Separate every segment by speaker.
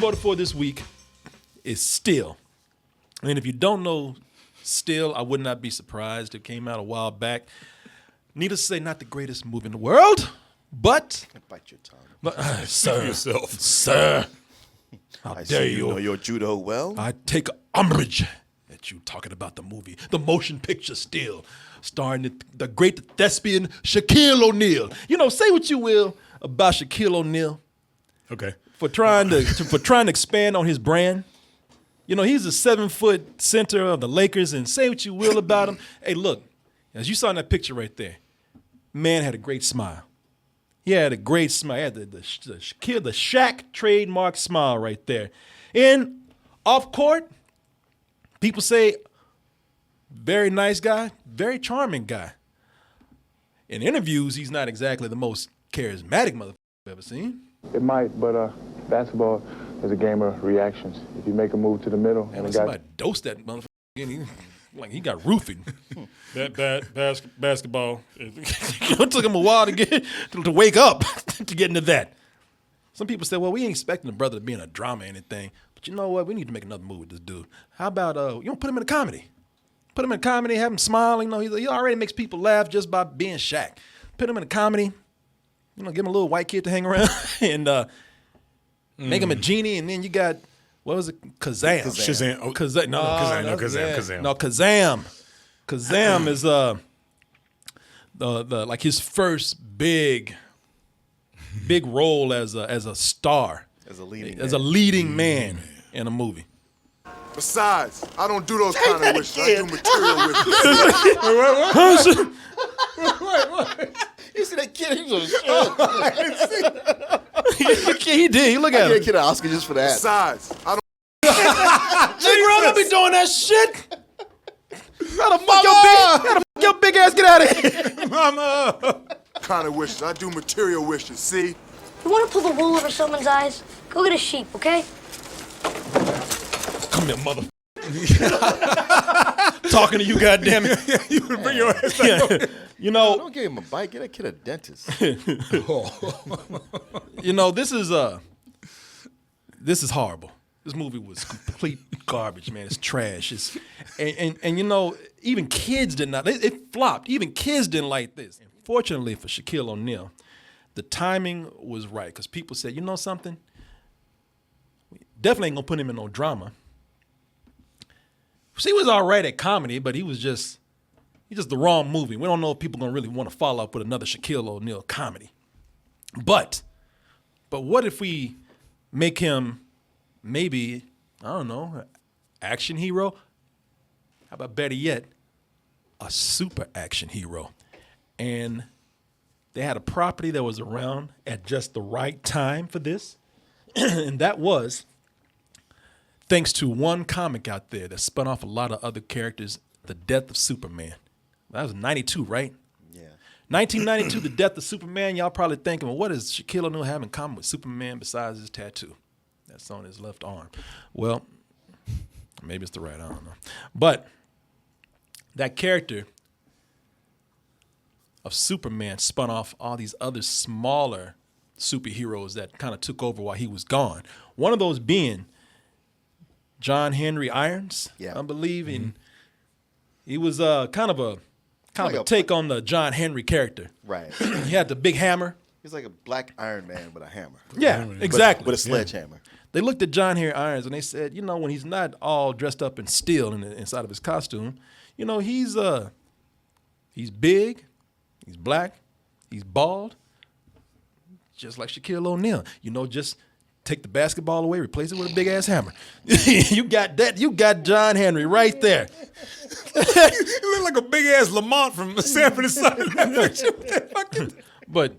Speaker 1: voted for this week is Steel. And if you don't know Steel, I would not be surprised. It came out a while back. Needless to say, not the greatest movie in the world, but...
Speaker 2: Bite your tongue.
Speaker 1: But, sir,
Speaker 3: yourself.
Speaker 1: Sir, how
Speaker 2: I
Speaker 1: dare
Speaker 2: see you know your judo well.
Speaker 1: I take umbrage at you talking about the movie, the motion picture Steel, starring the great thespian Shaquille O'Neal. You know, say what you will about Shaquille O'Neal.
Speaker 3: Okay.
Speaker 1: For trying to expand on his brand. You know, he's a 7-foot center of the Lakers, and say what you will about him. Hey, look, as you saw in that picture right there, man had a great smile. He had a great smile. He had the Shaq trademark smile right there. And off court, people say, very nice guy, very charming guy. In interviews, he's not exactly the most charismatic motherfucker I've ever seen.
Speaker 4: It might, but basketball is a game of reactions. If you make a move to the middle,
Speaker 1: and somebody dosed that motherfucker, like he got roofied.
Speaker 3: That basketball.
Speaker 1: It took him a while to wake up to get into that. Some people say, well, we ain't expecting the brother to be in a drama or anything, but you know what? We need to make another movie with this dude. How about put him in a comedy? Put him in a comedy, have him smile. You know, he already makes people laugh just by being Shaq. Put him in a comedy. You know, give him a little white kid to hang around and make him a genie, and then you got, what was it, Kazam.
Speaker 3: Shazam. Oh,
Speaker 1: Kazam. No,
Speaker 3: Kazam.
Speaker 1: No, Kazam. Kazam is the like his first big role as a star,
Speaker 2: As a leading
Speaker 1: man in a movie.
Speaker 5: Besides, I don't do those kind of wishes. I do material wishes.
Speaker 2: Wait. You see that kid? He was
Speaker 1: He did. Look at him.
Speaker 2: I get an Oscar just for that.
Speaker 5: Besides, I don't.
Speaker 1: Negro, don't be doing that shit. How the fuck your big ass get out of here,
Speaker 3: Mama.
Speaker 5: Kind of wishes. I do material wishes. See?
Speaker 6: You want to pull the wool over someone's eyes? Go get a sheep, okay?
Speaker 1: Come here, mother. Talking to you, goddammit.
Speaker 3: You would bring your ass back over.
Speaker 1: You know,
Speaker 2: Don't give him a bite. Get that kid a dentist.
Speaker 1: You know, this is horrible. This movie was complete garbage, man. It's trash. And you know, even kids did not. It flopped. Even kids didn't like this. And fortunately for Shaquille O'Neal, the timing was right because people said, you know something, we definitely ain't gonna put him in no drama. He was all right at comedy, but he's just the wrong movie. We don't know if people gonna really want to follow up with another Shaquille O'Neal comedy. But what if we make him maybe, I don't know, action hero? How about better yet, a super action hero? And they had a property that was around at just the right time for this, and that was thanks to one comic out there that spun off a lot of other characters, The Death of Superman. That was 92, right?
Speaker 2: Yeah.
Speaker 1: 1992, The Death of Superman. Y'all probably thinking, well, what does Shaquille O'Neal have in common with Superman besides his tattoo? That's on his left arm. Well, maybe it's the right, I don't know. But that character of Superman spun off all these other smaller superheroes that kind of took over while he was gone. One of those being John Henry Irons, I believe. And he was kind of a take on the John Henry character.
Speaker 2: Right.
Speaker 1: He had the big hammer.
Speaker 2: He's like a black Iron Man with a hammer.
Speaker 1: Yeah, exactly.
Speaker 2: With a sledgehammer.
Speaker 1: They looked at John Henry Irons and they said, you know, when he's not all dressed up in steel inside of his costume, you know, he's big, he's black, he's bald, just like Shaquille O'Neal. You know, just take the basketball away, replace it with a big ass hammer. You got that. You got John Henry right there.
Speaker 3: You look like a big ass Lamont from Sanford and Son.
Speaker 1: But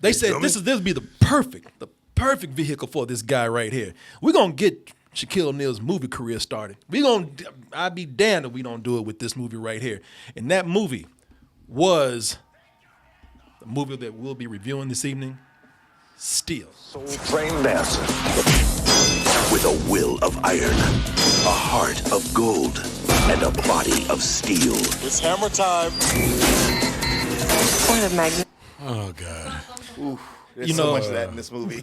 Speaker 1: they said this would be the perfect vehicle for this guy right here. We're gonna get Shaquille O'Neal's movie career started. I'd be damned if we don't do it with this movie right here. And that movie was the movie that we'll be reviewing this evening, Steel.
Speaker 7: Soul-trained dancer with a will of iron, a heart of gold, and a body of steel.
Speaker 5: It's hammer time.
Speaker 6: Point of magnet.
Speaker 3: Oh, God.
Speaker 2: Ooh, There's so much of that in this movie.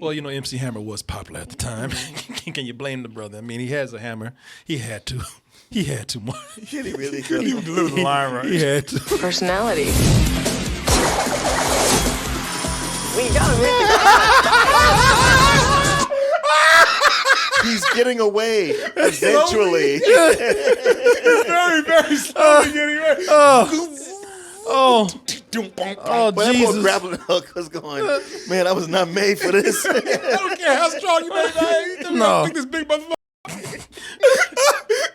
Speaker 1: Well, MC Hammer was popular at the time. Can you blame the brother? I mean, he has a hammer. He had to. He had to.
Speaker 2: He really
Speaker 3: He even delivered the line right.
Speaker 1: He had to.
Speaker 8: Personality.
Speaker 2: He's getting away eventually.
Speaker 3: Very, very slowly getting ready.
Speaker 1: Oh,
Speaker 2: When that boy
Speaker 1: Jesus.
Speaker 2: grappling hook was going, man, I was not made for this.
Speaker 3: I don't care how strong you may be.
Speaker 1: No.
Speaker 3: I think this big motherfucker.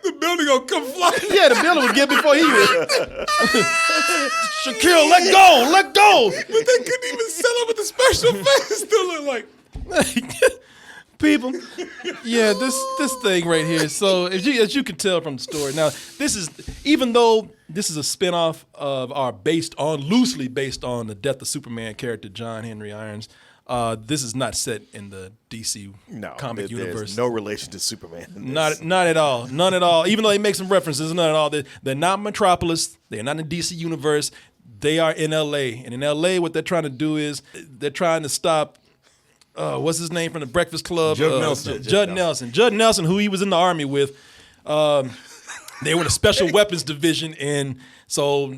Speaker 3: The building gonna come flying.
Speaker 1: Yeah, the building was get before he was. Shaquille, let go, let go.
Speaker 3: But they couldn't even sell it with the special effects. Still look like.
Speaker 1: People, yeah, this thing right here. So as you can tell from the story, now this is, even though this is a spinoff of our loosely based on the death of Superman character John Henry Irons, this is not set in the DC comic universe.
Speaker 2: There's no relation to Superman. In
Speaker 1: Not at all. None at all. Even though they make some references, none at all. They're not Metropolis. They're not in the DC universe. They are in LA. And in LA, what they're trying to do is they're trying to stop, what's his name from the Breakfast Club?
Speaker 3: Judd Nelson.
Speaker 1: Judd Nelson. Judd Nelson, who he was in the army with. They were in a special weapons division. And so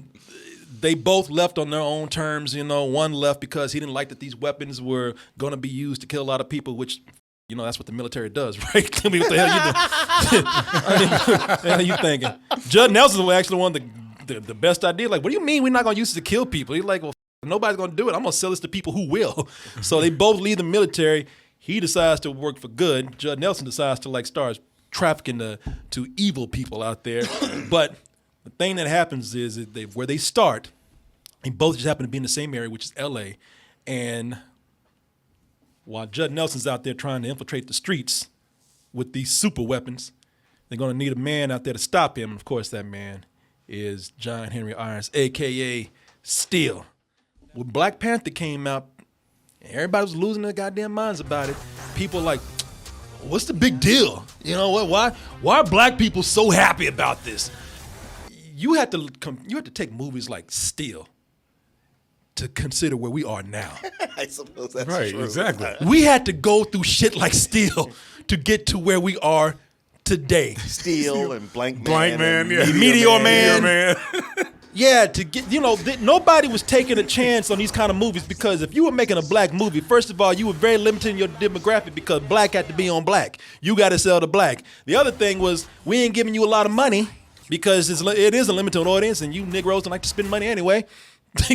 Speaker 1: they both left on their own terms. One left because he didn't like that these weapons were going to be used to kill a lot of people, which, that's what the military does, right? Tell me what the hell you doing. What the hell are you thinking? Judd Nelson was actually one of the best idea. Like, what do you mean we're not going to use it to kill people? He's like, well, nobody's going to do it. I'm going to sell this to people who will. So they both leave the military. He decides to work for good. Judd Nelson decides to start trafficking to evil people out there. But the thing that happens is that where they start, they both just happen to be in the same area, which is L.A. And while Judd Nelson's out there trying to infiltrate the streets with these super weapons, they're going to need a man out there to stop him. Of course, that man is John Henry Irons, a.k.a. Steel. When Black Panther came out, everybody was losing their goddamn minds about it. People were like, what's the big deal? Why are black people so happy about this? You had to take movies like Steel to consider where we are now.
Speaker 2: I suppose that's
Speaker 3: Right,
Speaker 2: true.
Speaker 3: exactly.
Speaker 1: We had to go through shit like Steel to get to where we are today.
Speaker 2: Steel and Blank Man.
Speaker 3: Blank Man,
Speaker 2: and
Speaker 3: yeah.
Speaker 1: Meteor Man.
Speaker 3: Man.
Speaker 1: Yeah, to get, nobody was taking a chance on these kind of movies because if you were making a black movie, first of all, you were very limited in your demographic because black had to be on black. You got to sell to black. The other thing was we ain't giving you a lot of money because it is a limited audience and you Negroes don't like to spend money anyway,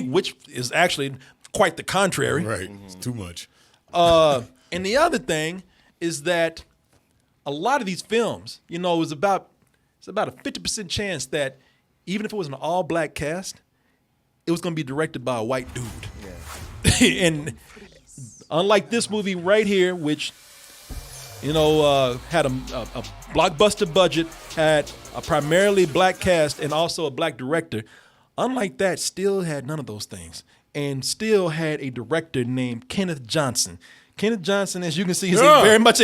Speaker 1: which is actually quite the contrary.
Speaker 3: Right, it's too much.
Speaker 1: And the other thing is that a lot of these films, it's about a 50% chance that even if it was an all-black cast, it was going to be directed by a white dude. Yeah. And unlike this movie right here, which, had a blockbuster budget, had a primarily black cast, and also a black director, unlike that, Steel had none of those things. And Steel had a director named Kenneth Johnson. Kenneth Johnson, as you can see, is very much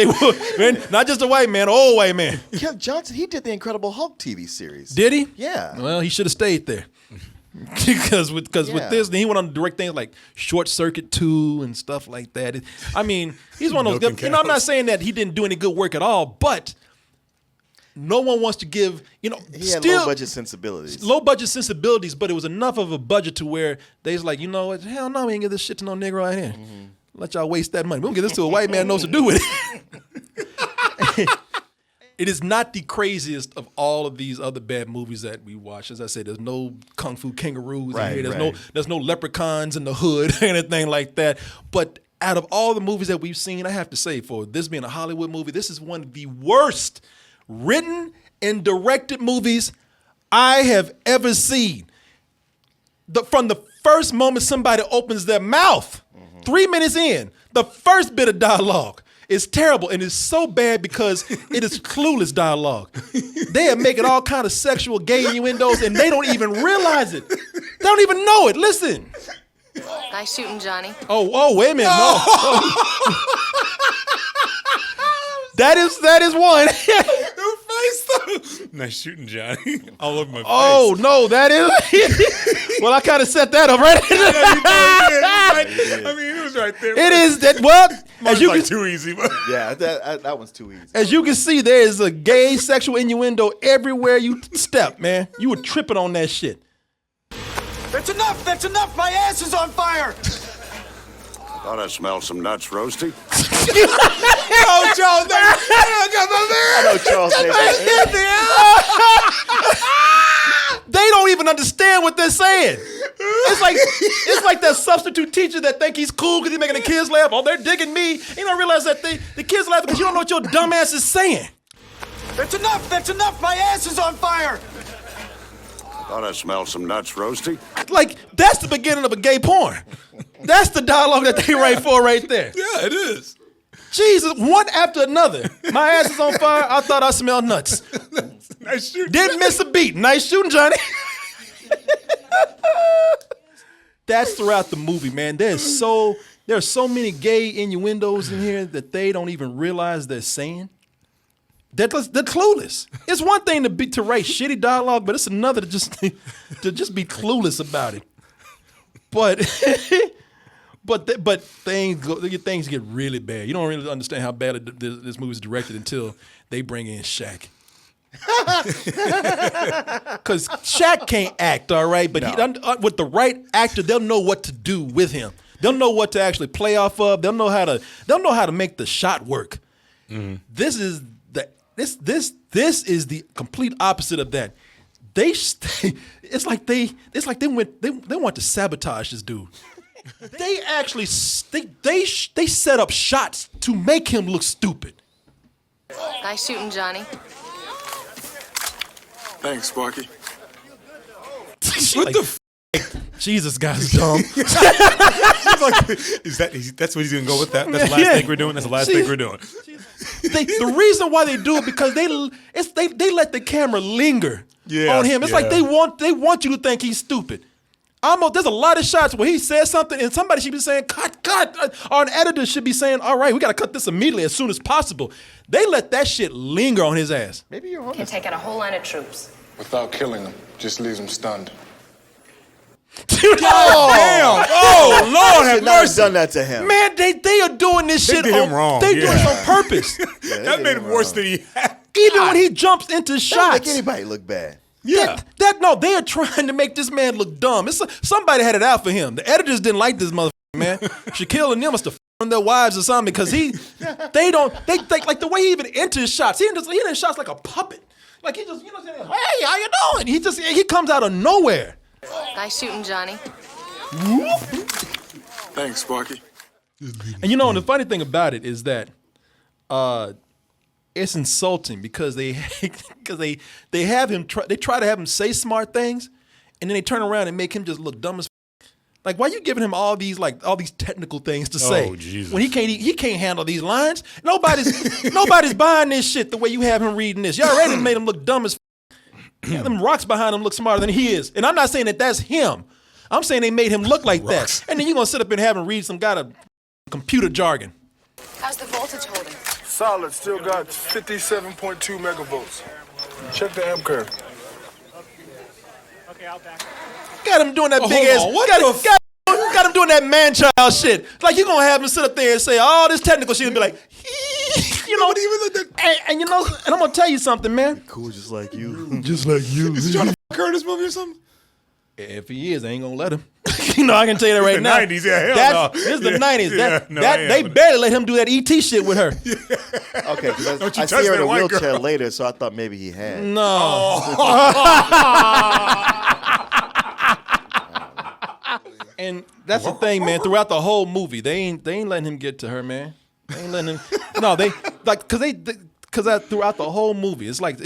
Speaker 1: not just a white man, an old white man.
Speaker 2: Kev Johnson, he did the Incredible Hulk TV series.
Speaker 1: Did he?
Speaker 2: Yeah.
Speaker 1: Well, he should have stayed there. Because with this, then he went on to direct things like Short Circuit 2 and stuff like that. He's one of those good. I'm not saying that he didn't do any good work at all, but no one wants to give,
Speaker 2: He had low budget sensibilities.
Speaker 1: Low budget sensibilities, but it was enough of a budget to where they was like, what? Hell no, we ain't give this shit to no nigga right here. Mm-hmm. Let y'all waste that money. We'll get this to a white man who knows what to do with it. It is not the craziest of all of these other bad movies that we watch. As I said, there's no Kung Fu Kangaroos in here. There's no leprechauns in the hood or anything like that. But out of all the movies that we've seen, I have to say, for this being a Hollywood movie, this is one of the worst written and directed movies I have ever seen. From the first moment somebody opens their mouth, 3 minutes in, the first bit of dialogue is terrible, and it's so bad because it is clueless dialogue. They are making all kind of sexual gay innuendos, and they don't even realize it. They don't even know it. Listen.
Speaker 8: Nice shooting, Johnny.
Speaker 1: Oh, wait a minute. No. That is one.
Speaker 3: Nice shooting, Johnny. All over my face.
Speaker 1: Oh, no, that is. Well, I kind of set that up, right?
Speaker 3: I mean, it was right there.
Speaker 1: It is that. Well, as
Speaker 3: Mine's
Speaker 1: you
Speaker 3: like
Speaker 1: can,
Speaker 3: too easy. But
Speaker 2: Yeah, that one's too easy.
Speaker 1: as you can see, there is a gay sexual innuendo everywhere you step, man. You were tripping on that shit.
Speaker 9: That's enough! That's enough! My ass is on fire!
Speaker 7: Thought I smelled some nuts roasty.
Speaker 3: oh, Charles,
Speaker 2: I know Charles said that.
Speaker 1: They don't even understand what they're saying. It's like that substitute teacher that think he's cool because he's making the kids laugh. Oh, they're digging me. You don't realize that the kids laughing because you don't know what your dumb ass is saying.
Speaker 9: That's enough! That's enough! My ass is on fire!
Speaker 7: Thought I smelled some nuts roasty.
Speaker 1: Like, that's the beginning of a gay porn. That's the dialogue that they write for right there.
Speaker 3: Yeah, it is.
Speaker 1: Jesus, one after another. My ass is on fire. I thought I smelled nuts.
Speaker 3: Nice shooting.
Speaker 1: Didn't miss a beat. Nice shooting, Johnny. That's throughout the movie, man. There are so many gay innuendos in here that they don't even realize they're saying. They're clueless. It's one thing to write shitty dialogue, but it's another to just be clueless about it. But things get really bad. You don't really understand how bad this movie is directed until they bring in Shaq. Because Shaq can't act, all right? But with the right actor, they'll know what to do with him. They'll know what to actually play off of. They'll know how to make the shot work. Mm-hmm. This is the complete opposite of that. It's like they want to sabotage this dude. They actually they set up shots to make him look stupid.
Speaker 8: Nice shooting, Johnny.
Speaker 5: Thanks, Sparky.
Speaker 3: What the
Speaker 1: Jesus, guy's dumb.
Speaker 3: He's like, that's what he's gonna go with that? That's the last thing we're doing? That's the last thing we're doing.
Speaker 1: The reason why they do it because they let the camera linger on him. It's like they want you to think he's stupid. There's a lot of shots where he says something and somebody should be saying, cut, or an editor should be saying, all right, we got to cut this immediately as soon as possible. They let that shit linger on his ass.
Speaker 2: Maybe you're on.
Speaker 8: Can take out a whole line of troops.
Speaker 5: Without killing him, just leaves him stunned.
Speaker 3: Damn! Oh, Lord have
Speaker 2: Not
Speaker 3: mercy.
Speaker 2: done that to him.
Speaker 1: Man, they are doing this shit.
Speaker 3: did him wrong.
Speaker 1: They doing it on purpose.
Speaker 3: That made him worse than he had.
Speaker 1: Even when he jumps into
Speaker 2: Don't
Speaker 1: shots.
Speaker 2: make anybody look bad.
Speaker 3: Yeah.
Speaker 1: They are trying to make this man look dumb. Somebody had it out for him. The editors didn't like this motherfucker, man. Shaquille O'Neal must have f***ed their wives or something because they like the way he even enters shots. He enters shots like a puppet. Like he just, hey, how you doing? He comes out of nowhere.
Speaker 8: Nice shooting, Johnny.
Speaker 5: Thanks, Sparky.
Speaker 1: And you know, and the funny thing about it is that it's insulting because they have him they try to have him say smart things, and then they turn around and make him just look dumb as f***. Like, why are you giving him all these technical things to say
Speaker 3: Jesus.
Speaker 1: when he can't handle these lines? Nobody's buying this shit the way you have him reading this. You already made him look dumb as f***. Them rocks behind him look smarter than he is, and I'm not saying that that's him. I'm saying they made him look like that, and then you're gonna sit up and have him read some kind of computer jargon.
Speaker 8: How's the voltage holding?
Speaker 5: Solid, still got 57.2 megavolts. Check the amp curve.
Speaker 1: Got him doing that big ass.
Speaker 3: Hold on, what
Speaker 1: Got him doing that man-child shit. Like, you're going to have him sit up there and say all this technical shit and be like, you know, and you know, and I'm going to tell you something, man.
Speaker 2: Cool, just like you.
Speaker 1: Just like you.
Speaker 3: Is he trying to f*** her in this movie or something?
Speaker 1: If he is, I ain't going to let him. You know, I can tell you that right now.
Speaker 3: The 90s, yeah, hell no.
Speaker 1: This is the 90s. They
Speaker 3: but-
Speaker 1: barely let him do that ET shit with her.
Speaker 2: Okay, because
Speaker 3: Don't you
Speaker 2: I
Speaker 3: touch
Speaker 2: see her in
Speaker 3: that
Speaker 2: a
Speaker 3: white
Speaker 2: wheelchair
Speaker 3: girl.
Speaker 2: later, so I thought maybe he had.
Speaker 1: No. And that's the thing, man. Throughout the whole movie, they ain't letting him get to her, man. They ain't letting him. No, they like because throughout the whole movie, it's like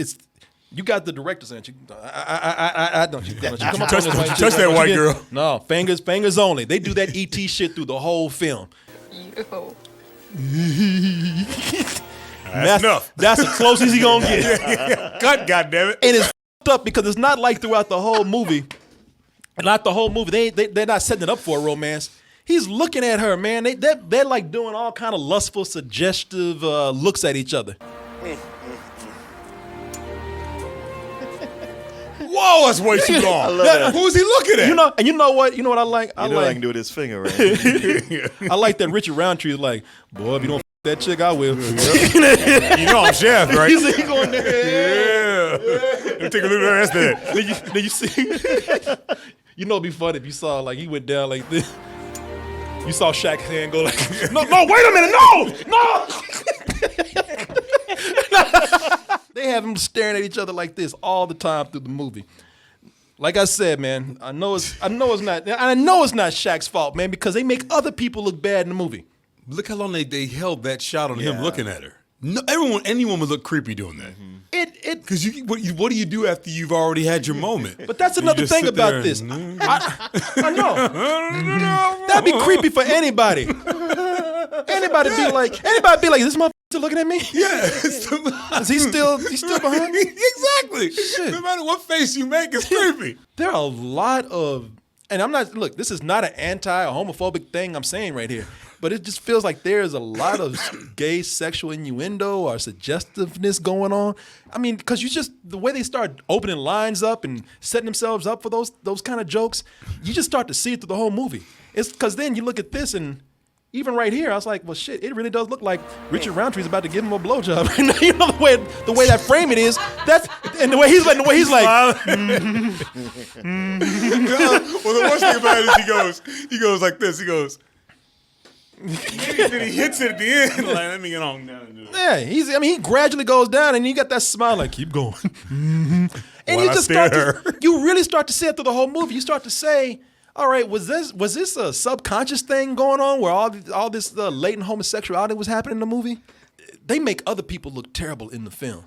Speaker 1: you got the director saying, I don't you come up
Speaker 3: touch
Speaker 1: on this
Speaker 3: touch that white girl.
Speaker 1: No, fingers only. They do that ET shit through the whole film.
Speaker 8: You.
Speaker 3: That's enough.
Speaker 1: That's the closest he gonna get.
Speaker 3: Cut, goddammit.
Speaker 1: And it's f***ed up because it's not like throughout the whole movie. Not the whole movie. They're not setting it up for a romance. He's looking at her, man. They're like doing all kind of lustful, suggestive looks at each other.
Speaker 3: Whoa, that's way too long. Who's he looking at?
Speaker 1: You know what I like?
Speaker 2: I can do with his finger, right?
Speaker 1: I like that Richard Roundtree is like, boy, if you don't f that chick, I will.
Speaker 3: You know I'm chef, right?
Speaker 1: He's going there.
Speaker 3: Yeah. Take a look at that.
Speaker 1: Then you see, it'd be funny if you saw like he went down like this. You saw Shaq's hand go like, no, wait a minute, no. They have them staring at each other like this all the time through the movie. Like I said, man, I know it's not Shaq's fault, man, because they make other people look bad in the movie.
Speaker 3: Look how long they held that shot on him looking at her. No, anyone would look creepy doing that. Because what do you do after you've already had your moment?
Speaker 1: But that's another thing about this. I know. That'd be creepy for anybody. Anybody be like, is this motherfucker still looking at me?
Speaker 3: Yeah.
Speaker 1: Is he still behind me?
Speaker 3: Exactly.
Speaker 1: Shit.
Speaker 3: No matter what face you make, it's creepy.
Speaker 1: There are a lot of, and this is not an anti or homophobic thing I'm saying right here, but it just feels like there's a lot of gay sexual innuendo or suggestiveness going on. I mean, because the way they start opening lines up and setting themselves up for those kind of jokes, you just start to see it through the whole movie. It's because then you look at this and even right here, I was like, well, shit, it really does look like Richard Roundtree's about to give him a blowjob. You know the way that framing is. And the way he's like.
Speaker 3: Well, the worst thing about it is he goes like this. He goes. Then he hits it at the end. Like, let me get on down and do it.
Speaker 1: Yeah, he gradually goes down, and you got that smile, like keep going. And you really start to see it through the whole movie. You start to say, all right, was this a subconscious thing going on where all this latent homosexuality was happening in the movie? They make other people look terrible in the film.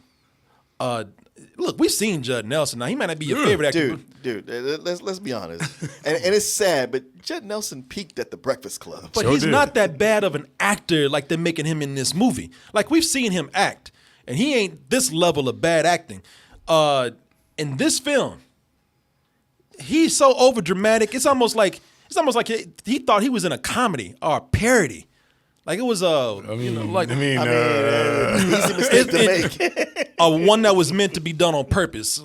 Speaker 1: Look, we've seen Judd Nelson. Now he might not be your favorite actor,
Speaker 2: dude. Let's be honest, and it's sad, but Judd Nelson peaked at the Breakfast Club.
Speaker 1: but he's not that bad of an actor like they're making him in this movie. Like we've seen him act, and he ain't this level of bad acting. In this film, he's so overdramatic. It's almost like he thought he was in a comedy or a parody. Like it was easy mistake to make. One that was meant to be done on purpose.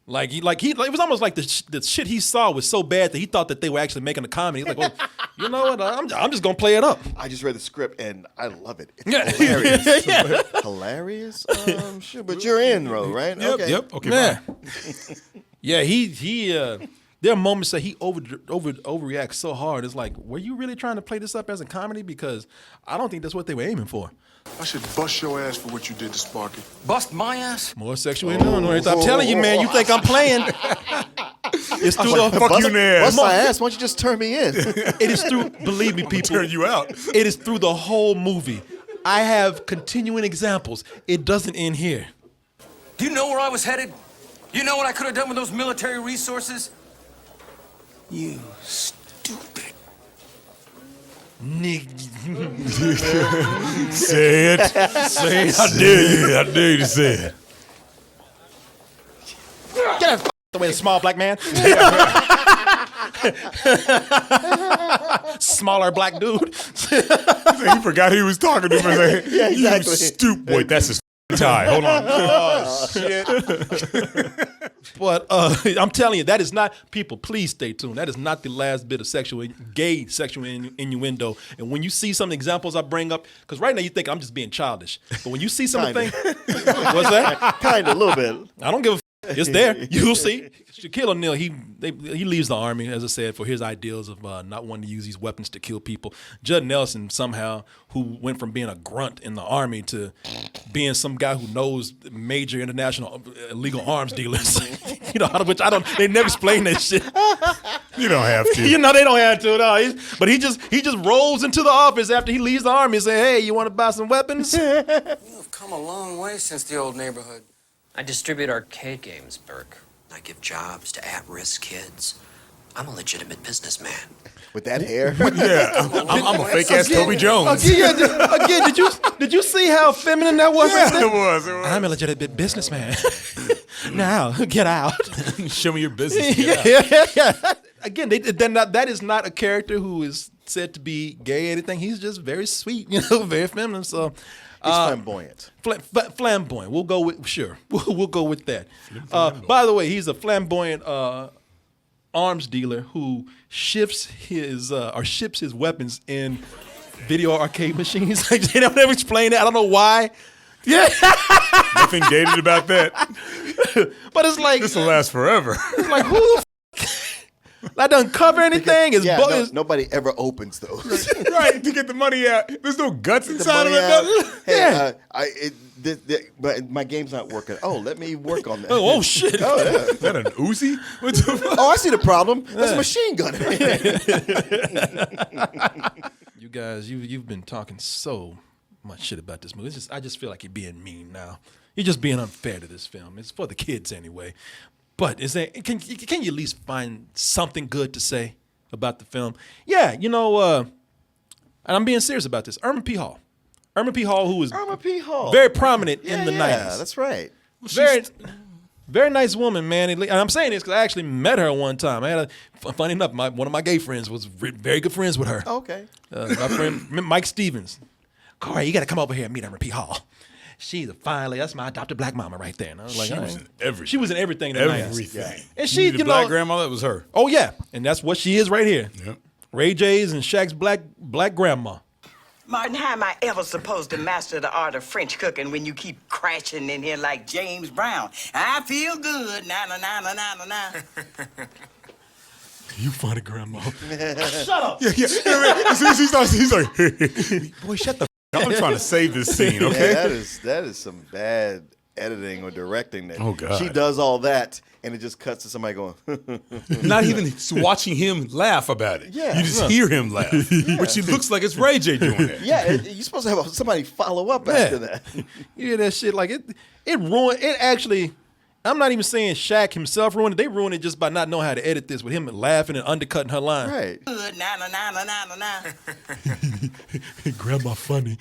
Speaker 1: It was almost like the shit he saw was so bad that he thought that they were actually making a comedy. He's like, well, you know what? I'm just gonna play it up.
Speaker 2: I just read the script and I love it. It's hilarious. Hilarious? Sure, but you're in, Ro, right?
Speaker 3: Yep. Okay.
Speaker 1: Yeah. Yeah. He. There are moments that he overreacts so hard. It's like, were you really trying to play this up as a comedy? Because I don't think that's what they were aiming for.
Speaker 5: I should bust your ass for what you did to Sparky.
Speaker 9: Bust my ass?
Speaker 1: More sexual innuendo. I'm telling you, man. You think I'm playing? It's through the
Speaker 2: bust my ass. Why don't you just turn me in?
Speaker 1: It is through. Believe me, people.
Speaker 3: Turn you out.
Speaker 1: It is through the whole movie. I have continuing examples. It doesn't end here.
Speaker 9: Do you know where I was headed? You know what I could have done with those military resources? You stupid.
Speaker 3: Say it. Say it. I dare you to say it.
Speaker 1: Get that away, the small black man. Smaller black dude.
Speaker 3: He forgot he was talking to him. Like,
Speaker 2: yeah, exactly.
Speaker 3: You stupid. Wait, that's his tie. Hold on.
Speaker 1: Oh, shit. But I'm telling you, that is not, people, please stay tuned. That is not the last bit of gay sexual innuendo. And when you see some examples I bring up, because right now you think I'm just being childish. But when you see some of the things, what's that?
Speaker 2: Kind of, a little bit.
Speaker 1: I don't give a it's there. You'll see. Shaquille O'Neal, he leaves the Army, as I said, for his ideals of not wanting to use these weapons to kill people. Judd Nelson, somehow, who went from being a grunt in the Army to being some guy who knows major international illegal arms dealers. They never explain that shit.
Speaker 3: You don't have to.
Speaker 1: They don't have to. No. But he just rolls into the office after he leaves the Army and say, hey, you want to buy some weapons?
Speaker 9: You've come a long way since the old neighborhood.
Speaker 10: I distribute arcade games, Burke.
Speaker 11: I give jobs to at-risk kids. I'm a legitimate businessman.
Speaker 2: With that hair?
Speaker 3: Yeah, I'm a fake-ass Toby Jones.
Speaker 1: Again, did you see how feminine that was?
Speaker 3: Yeah, it was.
Speaker 1: I'm a legitimate businessman. Now, get out.
Speaker 3: Show me your business.
Speaker 1: Yeah. Again, that is not a character who is said to be gay or anything. He's just very sweet, very feminine. So
Speaker 2: He's flamboyant.
Speaker 1: Flamboyant. We'll go with We'll go with that. By the way, he's a flamboyant arms dealer who ships his weapons in video arcade machines. They don't ever explain that. I don't know why. Yeah.
Speaker 3: Nothing dated about that.
Speaker 1: But it's like
Speaker 3: this will last forever.
Speaker 1: It's like who the that doesn't cover anything.
Speaker 2: Nobody ever opens those.
Speaker 3: Right, to get the money out. There's no guts inside of it.
Speaker 2: Hey, but my game's not working. Oh, let me work on that.
Speaker 1: Oh shit.
Speaker 2: Oh, yeah.
Speaker 3: Is that an Uzi? What the fuck?
Speaker 2: Oh, I see the problem. That's a machine gun.
Speaker 1: You guys, you've been talking so much shit about this movie. I just feel like you're being mean now. You're just being unfair to this film. It's for the kids anyway. But can you at least find something good to say about the film? Yeah, and I'm being serious about this. Irma P. Hall, who was very prominent in the 90s.
Speaker 2: Yeah, that's right.
Speaker 1: Very nice woman, man. And I'm saying this because I actually met her one time. I had funny enough, one of my gay friends was very good friends with her.
Speaker 2: Okay.
Speaker 1: My friend Mike Stevens. Corey, you got to come over here and meet Irma P. Hall. She's a fine lady. That's my adopted black mama right there. And I was like,
Speaker 3: she was in everything.
Speaker 1: She was in everything.
Speaker 3: Everything.
Speaker 1: And she,
Speaker 3: the black grandmother, that was her.
Speaker 1: Oh yeah, and that's what she is right here.
Speaker 3: Yep.
Speaker 1: Ray J's and Shaq's black grandma.
Speaker 12: Martin, how am I ever supposed to master the art of French cooking when you keep crashing in here like James Brown? I feel good. Na na na na na na.
Speaker 1: You funny, grandma.
Speaker 3: Shut up. Yeah. As soon as he starts, he's like, boy, shut the. I'm trying to save this scene, okay?
Speaker 2: Yeah, that is some bad editing or directing. That
Speaker 3: oh God.
Speaker 2: She does all that, and it just cuts to somebody going.
Speaker 3: Not even watching him laugh about it.
Speaker 2: Yeah,
Speaker 3: you just hear him laugh, which it looks like it's Ray J doing it.
Speaker 2: Yeah, you're supposed to have somebody follow up after that.
Speaker 1: You hear that shit? Like it ruined. It actually. I'm not even saying Shaq himself ruined it. They ruined it just by not knowing how to edit this with him laughing and undercutting her line.
Speaker 2: Right.
Speaker 12: Good. Na na na na na na.
Speaker 1: Grandma funny.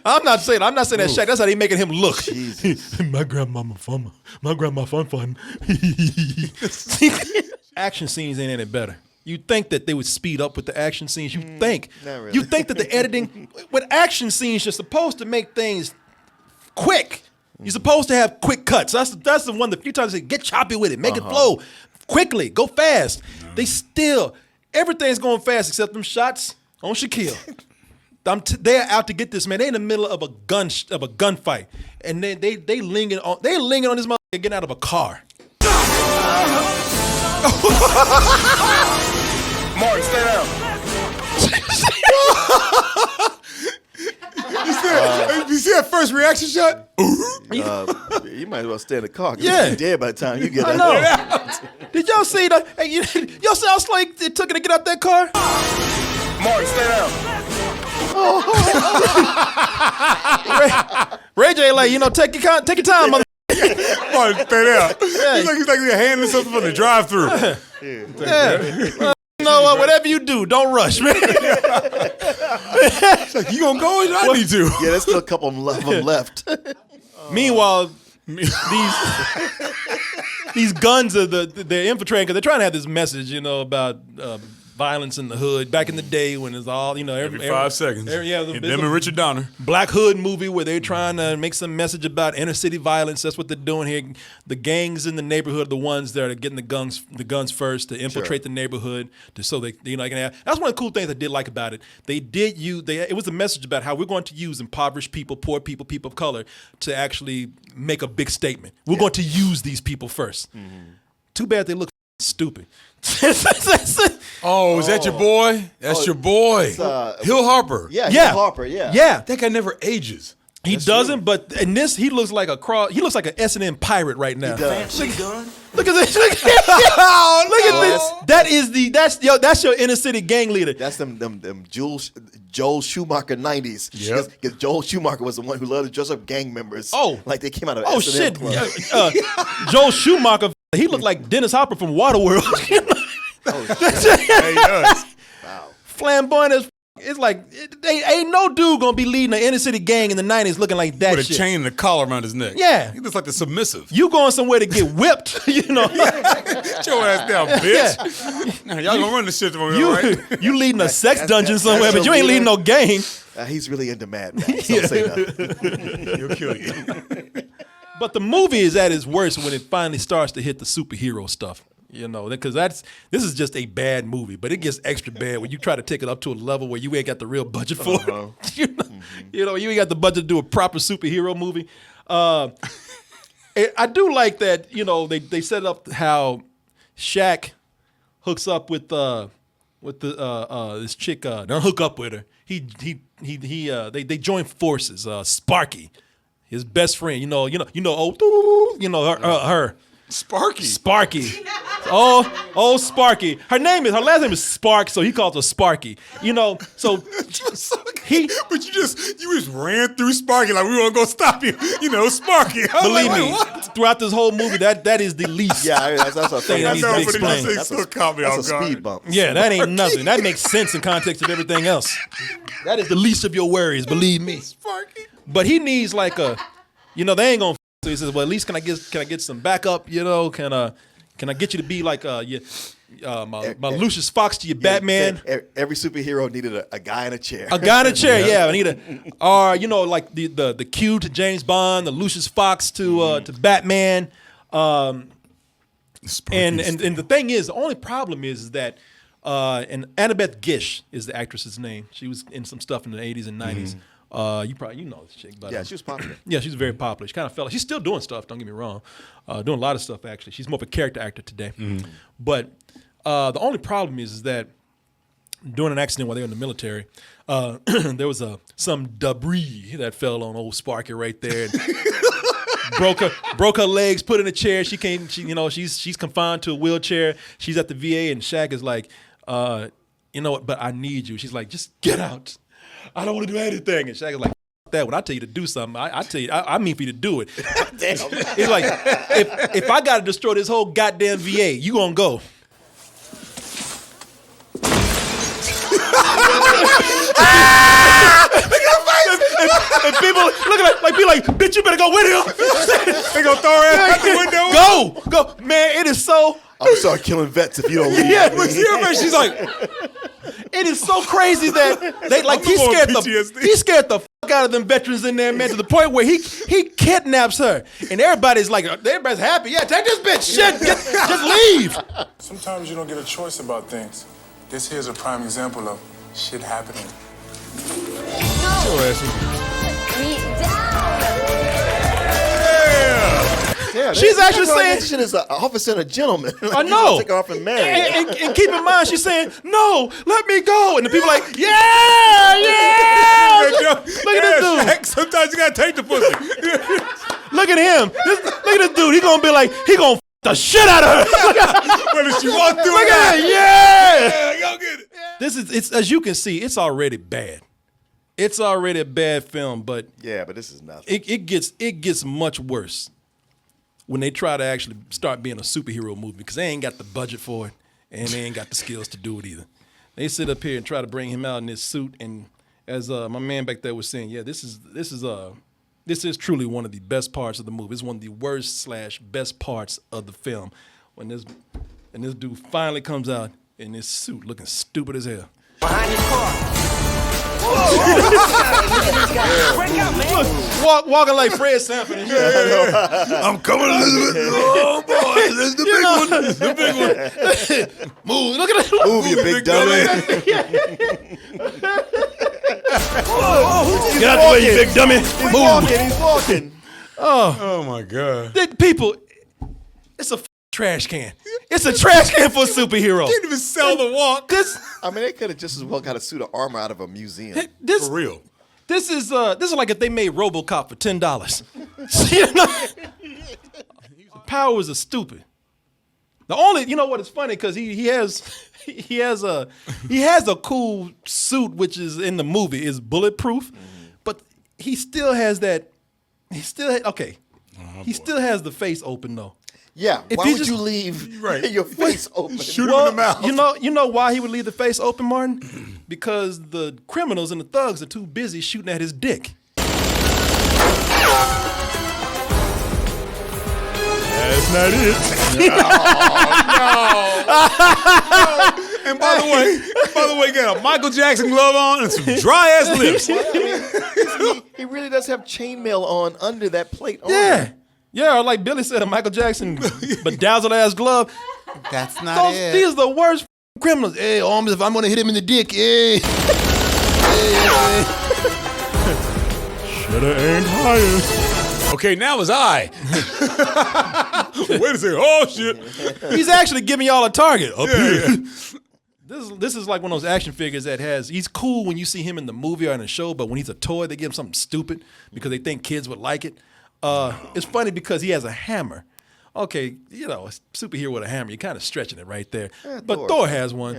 Speaker 1: I'm not saying that Shaq. That's how they making him look.
Speaker 2: Jesus.
Speaker 1: My grandmama fun. My grandma fun. Action scenes ain't any better. You think that they would speed up with the action scenes. You think.
Speaker 2: Not really.
Speaker 1: You think that the editing with action scenes, you're supposed to make things quick. You're supposed to have quick cuts. That's the one. The few times they say, get choppy with it, make it flow quickly, go fast. They still everything's going fast except them shots on Shaquille. They're out to get this man. They in the middle of a gunfight, and they lingering on this motherfucker getting out of a car.
Speaker 5: Martin, stay down.
Speaker 3: You see that first reaction shot?
Speaker 2: You might as well stay in the car.
Speaker 1: Yeah.
Speaker 2: You're dead by the time you get
Speaker 1: I
Speaker 2: out.
Speaker 1: know. Did y'all see that? Hey, y'all see how slow it took it to get out that car?
Speaker 5: Martin, stay down.
Speaker 1: Ray J, like, take your time, mother.
Speaker 3: Martin, stay down. He's like handling something from the drive-through.
Speaker 1: Yeah. You know what? Whatever you do, don't rush, man.
Speaker 3: It's like, you gonna go? I need to.
Speaker 2: Yeah, there's still a couple of them left.
Speaker 1: Meanwhile, these guns are they're infiltrating because they're trying to have this message, about violence in the hood. Back in the day when it's all,
Speaker 3: every 5 seconds. Them and Richard Donner.
Speaker 1: Black Hood movie where they're trying to make some message about inner city violence. That's what they're doing here. The gangs in the neighborhood are the ones that are getting the guns first to infiltrate the neighborhood. That's one of the cool things I did like about it. It was a message about how we're going to use impoverished people, poor people, people of color to actually make a big statement. We're going to use these people first. Mm-hmm. Too bad they look stupid.
Speaker 3: Oh, is that your boy? That's your boy. Hill Harper.
Speaker 2: Yeah, Hill Harper, yeah.
Speaker 1: Yeah.
Speaker 3: That guy never ages.
Speaker 1: He doesn't, but in this, he looks like he looks like an S&M pirate right now.
Speaker 2: He does.
Speaker 1: Look at this. Look at this. That's your inner city gang leader.
Speaker 2: That's them Joel Schumacher 90s.
Speaker 3: Yep.
Speaker 2: Because Joel Schumacher was the one who loved to dress up gang members.
Speaker 1: Oh.
Speaker 2: Like they came out of
Speaker 1: Oh,
Speaker 2: S&M
Speaker 1: shit.
Speaker 2: Club.
Speaker 1: Joel Schumacher, he looked like Dennis Hopper from Waterworld.
Speaker 3: Yeah, he does.
Speaker 2: Wow.
Speaker 1: Flamboyant as it's like ain't no dude gonna be leading an inner city gang in the 90s looking like that.
Speaker 3: With a chain and a collar around his neck.
Speaker 1: Yeah.
Speaker 3: He looks like the submissive.
Speaker 1: You going somewhere to get whipped,
Speaker 3: Get your ass down, bitch. Now, y'all gonna run this shit for me, all right?
Speaker 1: You leading a sex dungeon somewhere, but you ain't leading no gang.
Speaker 2: He's really into Mad Max. Don't say nothing.
Speaker 3: He'll kill you.
Speaker 1: But the movie is at its worst when it finally starts to hit the superhero stuff. Because this is just a bad movie, but it gets extra bad when you try to take it up to a level where you ain't got the real budget for it. You ain't got the budget to do a proper superhero movie. I do like that. They set up how Shaq hooks up with this chick. Don't hook up with her. They join forces. Sparky, his best friend. Her. Sparky. Oh, Sparky. Her last name is Spark, so he calls her Sparky. So he.
Speaker 3: But you just ran through Sparky like we weren't gonna stop you. Sparky.
Speaker 1: Believe me, throughout this whole movie, that is the least.
Speaker 2: Yeah, that's a
Speaker 1: thing that needs to be explained.
Speaker 2: That's a speed bump.
Speaker 1: Yeah, that ain't nothing. That makes sense in context of everything else. That is the least of your worries, believe me.
Speaker 3: Sparky.
Speaker 1: But he needs like a, they ain't gonna. So he says, well, at least can I get some backup? Can I get you to be like my Lucius Fox to your Batman?
Speaker 2: Every superhero needed a guy in a chair.
Speaker 1: A guy in a chair, yeah. I need like the Q to James Bond, the Lucius Fox to Batman. And the thing is, the only problem is that and Annabeth Gish is the actress's name. She was in some stuff in the 80s and 90s. You know this chick, but
Speaker 2: yeah, she was popular.
Speaker 1: Yeah, she's very popular. She kind of fell. She's still doing stuff. Don't get me wrong, doing a lot of stuff actually. She's more of a character actor today. But the only problem is that during an accident while they were in the military, there was some debris that fell on old Sparky right there. And broke her legs, put in a chair. She can't. She's confined to a wheelchair. She's at the VA, and Shaq is like, you know what? But I need you. She's like, just get out. I don't want to do anything. And Shaq is like, that. When I tell you to do something, I tell you, I mean for you to do it.
Speaker 2: Damn.
Speaker 1: He's like, if I got to destroy this whole goddamn VA, you gonna go. And people look at like be like, bitch, you better go with him.
Speaker 3: They gonna throw her out the window.
Speaker 1: Go, man. It is so.
Speaker 2: I'm gonna start killing vets if you don't leave.
Speaker 1: Yeah, but she's like, it is so crazy that they like he scared the fuck out of them veterans in there, man, to the point where he kidnaps her, and everybody's happy. Yeah, take this bitch. Shit, just leave.
Speaker 5: Sometimes you don't get a choice about things. This here's a prime example of shit happening.
Speaker 2: Yeah,
Speaker 1: she's actually saying
Speaker 2: she is an officer and a gentleman.
Speaker 1: I know.
Speaker 2: Take her off and marry her.
Speaker 1: And keep in mind, she's saying, "No, let me go." And the people are like, "Yeah." Look at this dude.
Speaker 3: Sometimes you gotta take the pussy.
Speaker 1: Look at him. Look at this dude. He gonna be like, he gonna f the shit out of her.
Speaker 3: Whether she walk through
Speaker 1: Look
Speaker 3: it.
Speaker 1: at it. Yeah.
Speaker 3: Go get it.
Speaker 1: It's as you can see, it's already bad. It's already a bad film, but
Speaker 2: yeah, but this is nothing.
Speaker 1: It gets much worse when they try to actually start being a superhero movie because they ain't got the budget for it and they ain't got the skills to do it either. They sit up here and try to bring him out in this suit, and as my man back there was saying, yeah, this is truly one of the best parts of the movie. It's one of the worst / best parts of the film when this dude finally comes out in this suit looking stupid as hell.
Speaker 12: Behind his car.
Speaker 1: Walking like Fred Sanford and shit.
Speaker 3: I'm coming, Elizabeth. Oh boy, this is the big one. The big one.
Speaker 1: Move! Look at that.
Speaker 2: Move, you big dummy.
Speaker 1: Get out the way, you big dummy.
Speaker 2: He's walking.
Speaker 3: Oh my God.
Speaker 1: People, it's a trash can. It's a trash can for a superhero.
Speaker 3: Can't even sell the walk.
Speaker 2: I mean, they could have just as well got a suit of armor out of a museum.
Speaker 3: For real.
Speaker 1: This is like if they made RoboCop for $10. You know? Powers are stupid. The only, you know what is funny, because he has a cool suit which is in the movie is bulletproof, but he still has that. He still has the face open though.
Speaker 2: Yeah,
Speaker 1: If
Speaker 2: why
Speaker 1: he
Speaker 2: would
Speaker 1: just-
Speaker 2: you leave your face open?
Speaker 3: Shoot him in the mouth.
Speaker 1: You know why he would leave the face open, Martin? Because the criminals and the thugs are too busy shooting at his dick. That's not it.
Speaker 3: And by the way, got a Michael Jackson glove on and some dry ass lips.
Speaker 2: He really does have chainmail on under that plate.
Speaker 1: Yeah, or like Billy said, a Michael Jackson bedazzled ass glove.
Speaker 3: That's not it.
Speaker 1: These are the worst criminals. Hey, Holmes, if I'm gonna hit him in the dick, hey.
Speaker 3: Shoulda aimed higher. Okay, now it's I. Wait a second. Oh shit.
Speaker 1: He's actually giving y'all a target up here.
Speaker 3: Yeah.
Speaker 1: This is like one of those action figures that he's cool when you see him in the movie or in a show, but when he's a toy, they give him something stupid because they think kids would like it. It's funny because he has a hammer. Okay, a superhero with a hammer, you're kind of stretching it right there. Yeah, but Thor has one,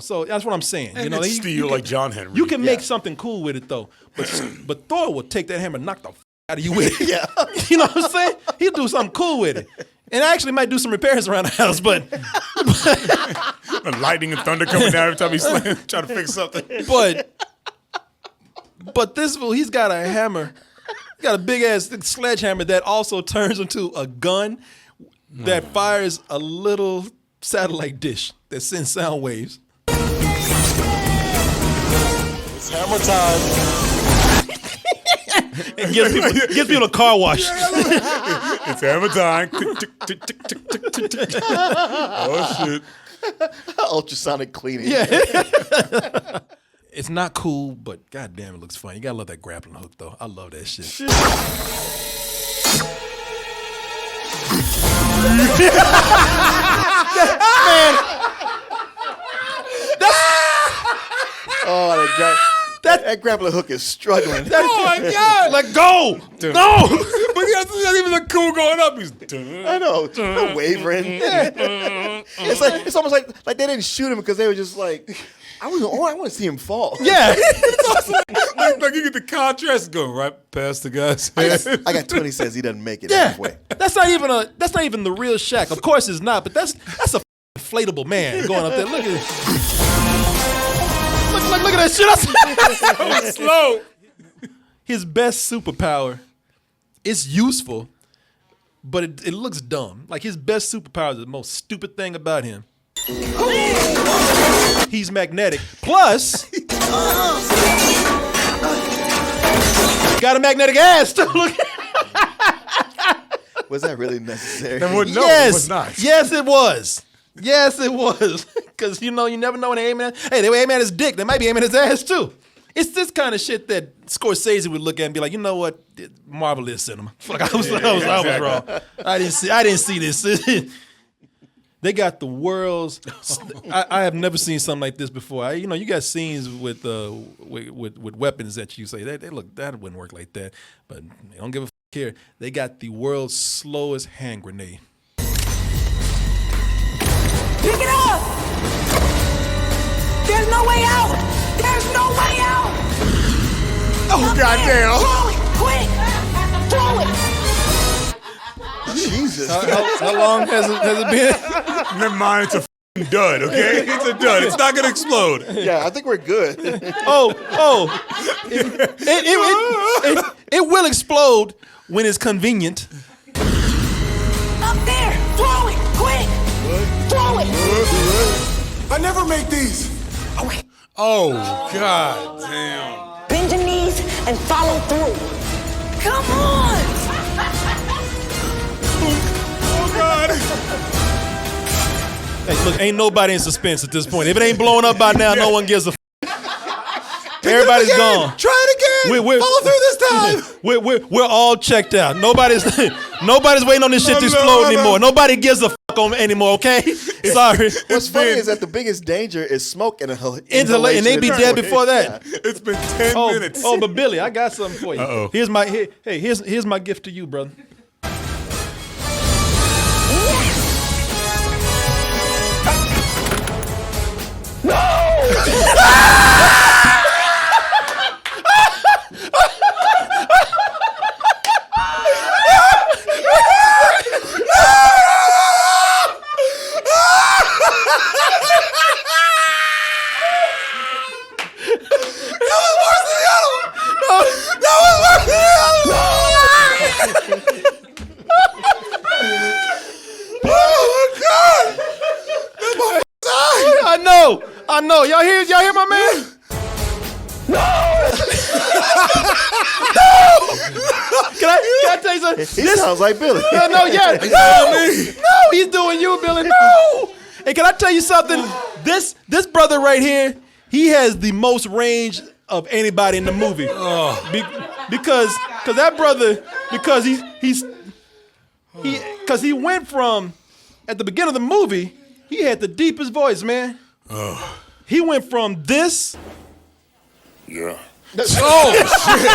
Speaker 1: so that's what I'm saying.
Speaker 3: And it's steel like John Henry.
Speaker 1: You can make something cool with it though, but Thor will take that hammer and knock the out of you with it.
Speaker 2: Yeah.
Speaker 1: You know what I'm saying? He'll do something cool with it. And I actually might do some repairs around the house, but
Speaker 3: lightning and thunder coming down every time he's trying to fix something.
Speaker 1: But this fool, he's got a hammer. He's got a big ass sledgehammer that also turns into a gun that fires a little satellite dish that sends sound waves.
Speaker 2: It's hammer time.
Speaker 1: And gives people a car wash.
Speaker 3: It's hammer time. Oh shit.
Speaker 2: Ultrasonic cleaning.
Speaker 1: Yeah. It's not cool, but goddamn, it looks fun. You gotta love that grappling hook, though. I love that shit. Man,
Speaker 2: that grappling hook is struggling.
Speaker 1: Oh my God! Let go! No!
Speaker 3: But he doesn't even look cool going up. He's
Speaker 2: I know, wavering. It's almost like they didn't shoot him because they were just like, I want to see him fall.
Speaker 1: Yeah.
Speaker 3: like you get the contrast going right past the guy's head.
Speaker 2: I got 20 cents. He doesn't make it halfway.
Speaker 1: That's not even the real Shaq. Of course it's not, but that's a inflatable man going up there. Look at it. Look at that shit.
Speaker 3: So slow.
Speaker 1: His best superpower is useful, but it looks dumb. Like his best superpower is the most stupid thing about him. He's magnetic. Plus, got a magnetic ass too. Look.
Speaker 2: Was that really necessary?
Speaker 3: No,
Speaker 1: yes.
Speaker 3: It was not.
Speaker 1: Yes, it was. Yes, it was. Because, you never know when they aim at. Hey, they aim at his dick. They might be aiming at his ass, too. It's this kind of shit that Scorsese would look at and be like, you know what? Marvel is cinema. Fuck, I was wrong. I didn't see this. They got the world's. I have never seen something like this before. You got scenes with weapons that you say they look that wouldn't work like that, but they don't give a fuck here. They got the world's slowest hand grenade.
Speaker 12: Pick it up! There's no way out! There's no way out!
Speaker 3: Oh, goddamn!
Speaker 12: Throw it!
Speaker 2: Jesus.
Speaker 1: How long has it been?
Speaker 3: Never mind, it's a f***ing dud, okay? It's a dud. It's not gonna explode.
Speaker 2: Yeah, I think we're good.
Speaker 1: It will explode when it's convenient.
Speaker 12: Up there! Throw it! Quick! Throw it!
Speaker 5: I never make these.
Speaker 3: Oh, God damn.
Speaker 12: Bend your knees and follow through. Come on!
Speaker 3: Oh, God.
Speaker 1: Hey, look, ain't nobody in suspense at this point. If it ain't blown up by now, no one gives a f. Everybody's gone.
Speaker 3: Try it again. Follow through this time.
Speaker 1: We're all checked out. Nobody's waiting on this shit to explode anymore. Nobody gives a f anymore, okay? Sorry.
Speaker 2: What's funny is that the biggest danger is smoke and inhalation.
Speaker 1: And they be dead before that.
Speaker 3: Yeah. It's been 10 minutes.
Speaker 1: Oh, but Billy, I got something for you.
Speaker 3: Uh-oh.
Speaker 1: Here's my gift to you, brother. know. Y'all hear my man? No! Can I tell you something?
Speaker 2: He sounds like Billy.
Speaker 1: No, he's doing you, Billy. No! Hey, can I tell you something? This brother right here, he has the most range of anybody in the movie. Because that brother, because he went from, at the beginning of the movie, he had the deepest voice, man. He went from this.
Speaker 7: Yeah.
Speaker 3: Oh, shit.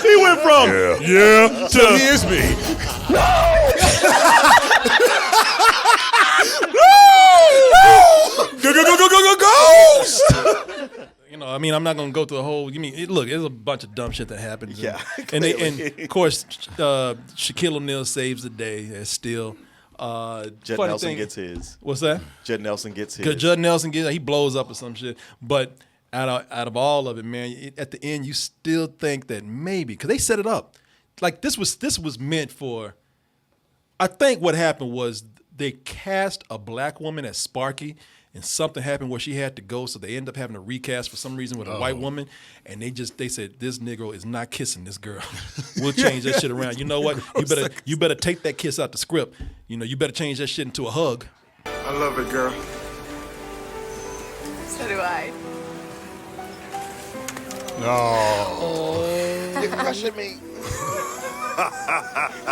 Speaker 1: He went from
Speaker 3: Yeah. So here's me. Go, Ghost!
Speaker 1: You know, I mean, I'm not gonna go through the whole. Look, there's a bunch of dumb shit that happens.
Speaker 2: Yeah,
Speaker 1: and of course, Shaquille O'Neal saves the day as Steel.
Speaker 2: Judd Nelson gets his.
Speaker 1: What's that?
Speaker 2: Judd Nelson gets his.
Speaker 1: Because Judd Nelson he blows up or some shit. But out of all of it, man, at the end, you still think that maybe because they set it up like this was meant for. I think what happened was they cast a black woman as Sparky, and something happened where she had to go, so they end up having to recast for some reason with a white woman, and they said this Negro is not kissing this girl. We'll change that shit around. You know what? You better take that kiss out the script. You know, you better change that shit into a hug.
Speaker 5: I love it, girl.
Speaker 8: So do I.
Speaker 3: No.
Speaker 2: You're crushing me.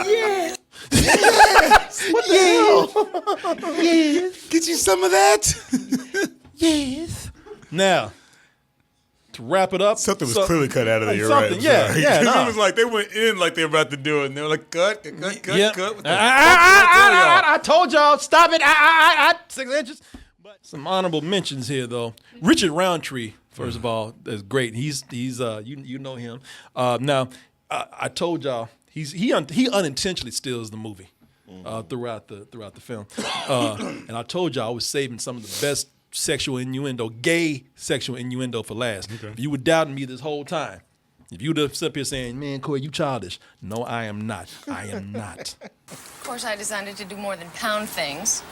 Speaker 3: Yeah.
Speaker 2: What the hell?
Speaker 3: Yes. Get you some of that?
Speaker 1: Yes. Now, to wrap it up.
Speaker 3: Something was clearly cut out of there. You're
Speaker 1: something,
Speaker 3: right.
Speaker 1: Yeah.
Speaker 3: It was like they went in like they were about to do it, and they were like, cut.
Speaker 1: I told y'all, stop it. 6 inches. But some honorable mentions here, though. Richard Roundtree, first of all, is great. He's you know him. Now, I told y'all he unintentionally steals the movie throughout the film, and I told y'all I was saving some of the best gay sexual innuendo for last. Okay. If you were doubting me this whole time, if you would have sit up here saying, "Man, Corey, you childish," no, I am not. I am not.
Speaker 8: Of course, I decided to do more than pound things.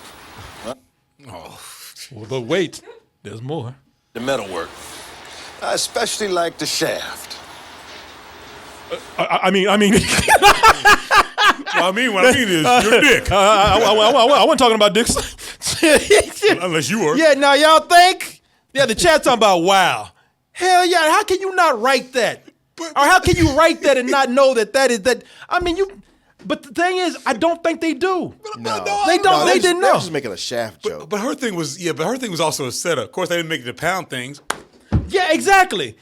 Speaker 3: Oh,
Speaker 1: well, but wait, there's more.
Speaker 7: The metalwork. I especially like the shaft.
Speaker 3: what I mean is your dick.
Speaker 1: I wasn't talking about dicks.
Speaker 3: Unless you were.
Speaker 1: Yeah, now y'all think? Yeah, the chat's talking about wow. Hell yeah, how can you not write that? Or how can you write that and not know that is that? I mean, but the thing is, I don't think they do.
Speaker 2: No.
Speaker 1: They don't.
Speaker 2: No,
Speaker 1: they didn't know.
Speaker 2: They were just making a Shaft joke.
Speaker 3: But her thing was also a setup. Of course, they didn't make it to pound things.
Speaker 1: Yeah, exactly.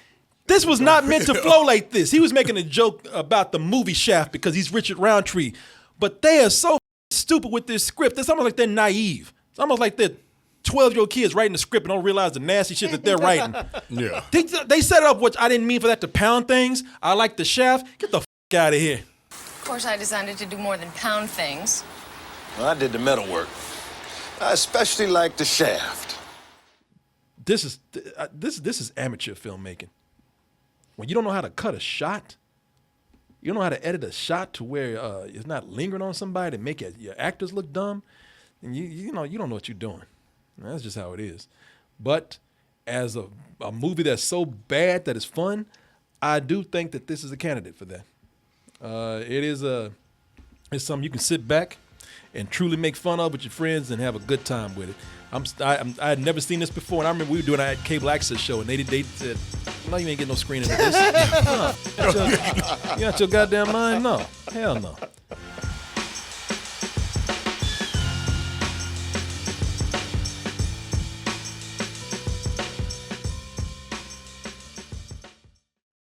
Speaker 1: This was not meant to flow like this. He was making a joke about the movie Shaft because he's Richard Roundtree. But they are so stupid with this script. It's almost like they're naive. It's almost like they're 12-year-old kids writing the script and don't realize the nasty shit that they're writing.
Speaker 3: Yeah.
Speaker 1: They set it up, which I didn't mean for that to pound things. I like the Shaft. Get the out of here.
Speaker 8: Of course, I decided to do more than pound things.
Speaker 7: Well, I did the metalwork. I especially like the shaft.
Speaker 1: This is amateur filmmaking. When you don't know how to cut a shot, you don't know how to edit a shot to where it's not lingering on somebody to make your actors look dumb, and you don't know what you're doing. That's just how it is. But as a movie that's so bad that it's fun, I do think that this is a candidate for that. It's something you can sit back and truly make fun of with your friends and have a good time with it. I had never seen this before, and I remember we were doing our cable access show, and they said, "No, you ain't getting no screening of this." You got your goddamn mind? No, hell no.